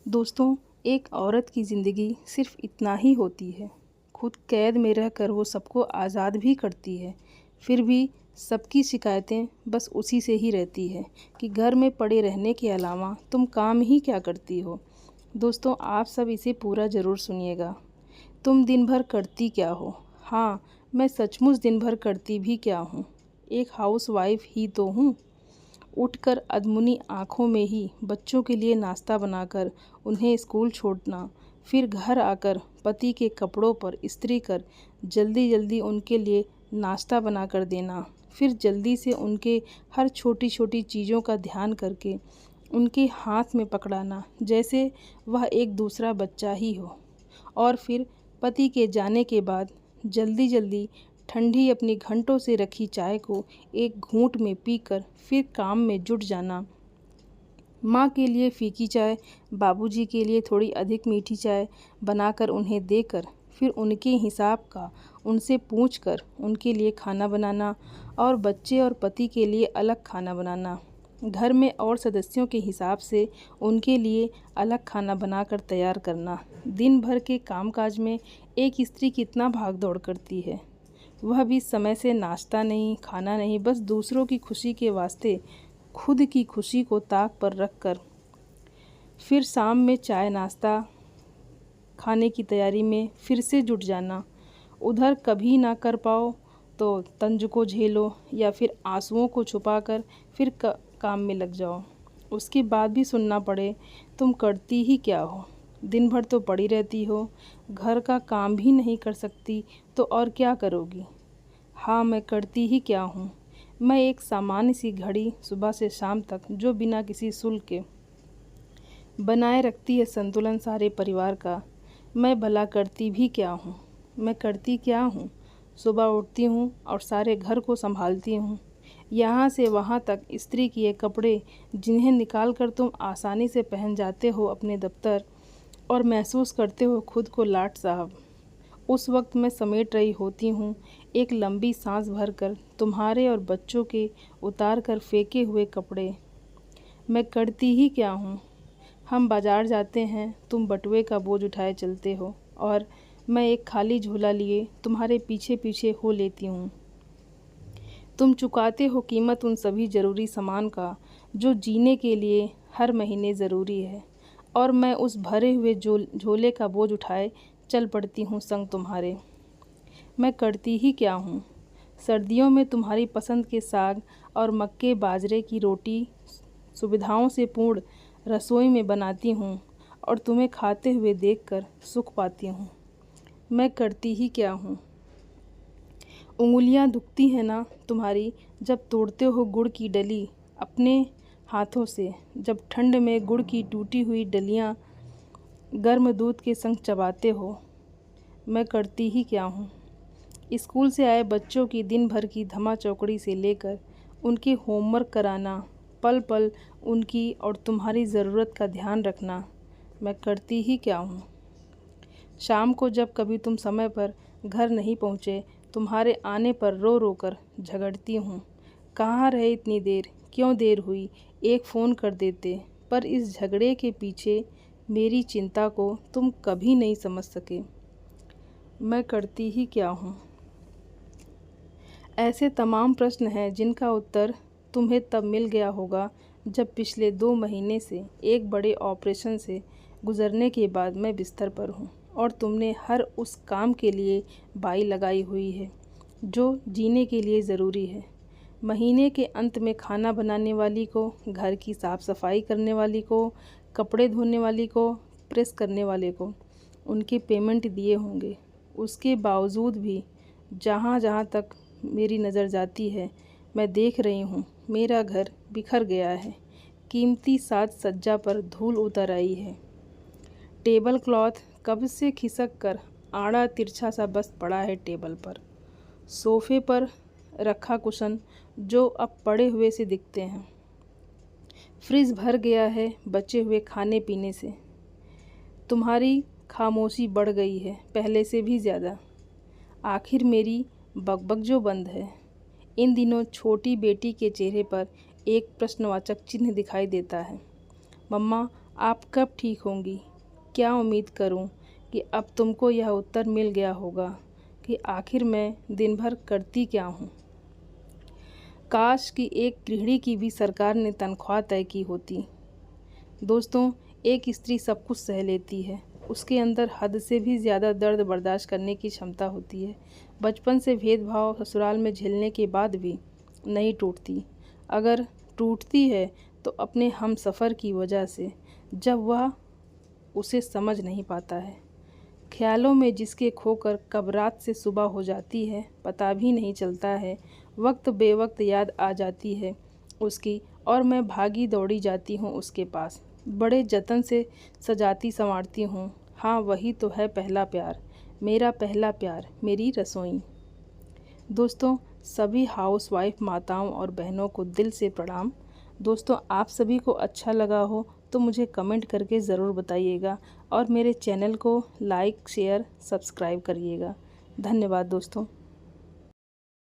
दोस्तों, एक औरत की ज़िंदगी सिर्फ़ इतना ही होती है। खुद कैद में रहकर वो सबको आज़ाद भी करती है। फिर भी सबकी शिकायतें बस उसी से ही रहती है कि घर में पड़े रहने के अलावा तुम काम ही क्या करती हो। दोस्तों, आप सब इसे पूरा ज़रूर सुनिएगा। तुम दिन भर करती क्या हो? हाँ, मैं सचमुच दिन भर करती भी क्या हूँ। एक हाउसवाइफ़ ही तो हूँ। उठकर अधमुनी आँखों में ही बच्चों के लिए नाश्ता बनाकर उन्हें स्कूल छोड़ना, फिर घर आकर पति के कपड़ों पर इस्त्री कर जल्दी जल्दी उनके लिए नाश्ता बनाकर देना, फिर जल्दी से उनके हर छोटी छोटी चीज़ों का ध्यान करके उनके हाथ में पकड़ाना जैसे वह एक दूसरा बच्चा ही हो। और फिर पति के जाने के बाद जल्दी जल्दी ठंडी अपनी घंटों से रखी चाय को एक घूंट में पीकर फिर काम में जुट जाना। माँ के लिए फीकी चाय, बाबूजी के लिए थोड़ी अधिक मीठी चाय बनाकर उन्हें देकर फिर उनके हिसाब का उनसे पूछकर उनके लिए खाना बनाना और बच्चे और पति के लिए अलग खाना बनाना। घर में और सदस्यों के हिसाब से उनके लिए अलग खाना बनाकर तैयार करना। दिन भर के कामकाज में एक स्त्री कितना भाग दौड़ करती है। वह भी समय से नाश्ता नहीं, खाना नहीं, बस दूसरों की खुशी के वास्ते खुद की खुशी को ताक पर रख कर फिर शाम में चाय नाश्ता खाने की तैयारी में फिर से जुट जाना। उधर कभी ना कर पाओ तो तंज को झेलो या फिर आंसुओं को छुपाकर फिर काम में लग जाओ। उसके बाद भी सुनना पड़े, तुम करती ही क्या हो? दिन भर तो पड़ी रहती हो, घर का काम भी नहीं कर सकती तो और क्या करोगी? हाँ, मैं करती ही क्या हूँ। मैं एक सामान्य सी घड़ी सुबह से शाम तक जो बिना किसी शुल्क के बनाए रखती है संतुलन सारे परिवार का। मैं भला करती भी क्या हूँ? मैं करती क्या हूँ? सुबह उठती हूँ और सारे घर को संभालती हूँ। यहाँ से वहाँ तक इस्त्री किए कपड़े जिन्हें निकाल कर तुम आसानी से पहन जाते हो अपने दफ्तर और महसूस करते हो खुद को लाट साहब। उस वक्त मैं समेट रही होती हूँ एक लंबी सांस भरकर तुम्हारे और बच्चों के उतार कर फेंके हुए कपड़े। मैं करती ही क्या हूँ? हम बाजार जाते हैं, तुम बटुए का बोझ उठाए चलते हो और मैं एक खाली झोला लिए तुम्हारे पीछे पीछे हो लेती हूँ। तुम चुकाते हो कीमत उन सभी ज़रूरी सामान का जो जीने के लिए हर महीने ज़रूरी है, और मैं उस भरे हुए झोले का बोझ उठाए चल पड़ती हूँ संग तुम्हारे। मैं करती ही क्या हूँ? सर्दियों में तुम्हारी पसंद के साग और मक्के बाजरे की रोटी सुविधाओं से पूर्ण रसोई में बनाती हूँ और तुम्हें खाते हुए देखकर सुख पाती हूँ। मैं करती ही क्या हूँ? उंगलियां दुखती हैं ना तुम्हारी जब तोड़ते हो गुड़ की डली अपने हाथों से, जब ठंड में गुड़ की टूटी हुई डलियां गर्म दूध के संग चबाते हो। मैं करती ही क्या हूँ? स्कूल से आए बच्चों की दिन भर की धमा चौकड़ी से लेकर उनके होमवर्क कराना, पल पल उनकी और तुम्हारी ज़रूरत का ध्यान रखना। मैं करती ही क्या हूँ? शाम को जब कभी तुम समय पर घर नहीं पहुँचे, तुम्हारे आने पर रो रो कर झगड़ती हूँ। कहाँ रहे इतनी देर? क्यों देर हुई? एक फ़ोन कर देते। पर इस झगड़े के पीछे मेरी चिंता को तुम कभी नहीं समझ सके। मैं करती ही क्या हूँ? ऐसे तमाम प्रश्न हैं जिनका उत्तर तुम्हें तब मिल गया होगा जब पिछले 2 महीने से एक बड़े ऑपरेशन से गुजरने के बाद मैं बिस्तर पर हूँ और तुमने हर उस काम के लिए बाई लगाई हुई है जो जीने के लिए ज़रूरी है। महीने के अंत में खाना बनाने वाली को, घर की साफ़ सफाई करने वाली को, कपड़े धोने वाली को, प्रेस करने वाले को उनके पेमेंट दिए होंगे। उसके बावजूद भी जहाँ जहाँ तक मेरी नज़र जाती है मैं देख रही हूँ मेरा घर बिखर गया है। कीमती साज सज्जा पर धूल उतर आई है। टेबल क्लॉथ कब से खिसक कर आड़ा तिरछा सा बस पड़ा है टेबल पर। सोफे पर रखा कुशन जो अब पड़े हुए से दिखते हैं। फ्रिज भर गया है बचे हुए खाने पीने से। तुम्हारी खामोशी बढ़ गई है पहले से भी ज़्यादा। आखिर मेरी बकबक जो बंद है। इन दिनों छोटी बेटी के चेहरे पर एक प्रश्नवाचक चिन्ह दिखाई देता है। मम्मा, आप कब ठीक होंगी? क्या उम्मीद करूं कि अब तुमको यह उत्तर मिल गया होगा कि आखिर मैं दिन भर करती क्या हूं। काश कि एक गृहिणी की भी सरकार ने तनख्वाह तय की होती। दोस्तों, एक स्त्री सब कुछ सह लेती है। उसके अंदर हद से भी ज़्यादा दर्द बर्दाश्त करने की क्षमता होती है। बचपन से भेदभाव ससुराल में झेलने के बाद भी नहीं टूटती। अगर टूटती है तो अपने हमसफ़र की वजह से, जब वह उसे समझ नहीं पाता है। ख्यालों में जिसके खोकर कब रात से सुबह हो जाती है पता भी नहीं चलता है। वक्त बेवक्त याद आ जाती है उसकी और मैं भागी दौड़ी जाती हूँ उसके पास। बड़े जतन से सजाती संवारती हूँ। हाँ, वही तो है पहला प्यार, मेरा पहला प्यार, मेरी रसोई। दोस्तों, सभी हाउसवाइफ माताओं और बहनों को दिल से प्रणाम। दोस्तों, आप सभी को अच्छा लगा हो तो मुझे कमेंट करके ज़रूर बताइएगा और मेरे चैनल को लाइक, शेयर, सब्सक्राइब करिएगा। धन्यवाद दोस्तों।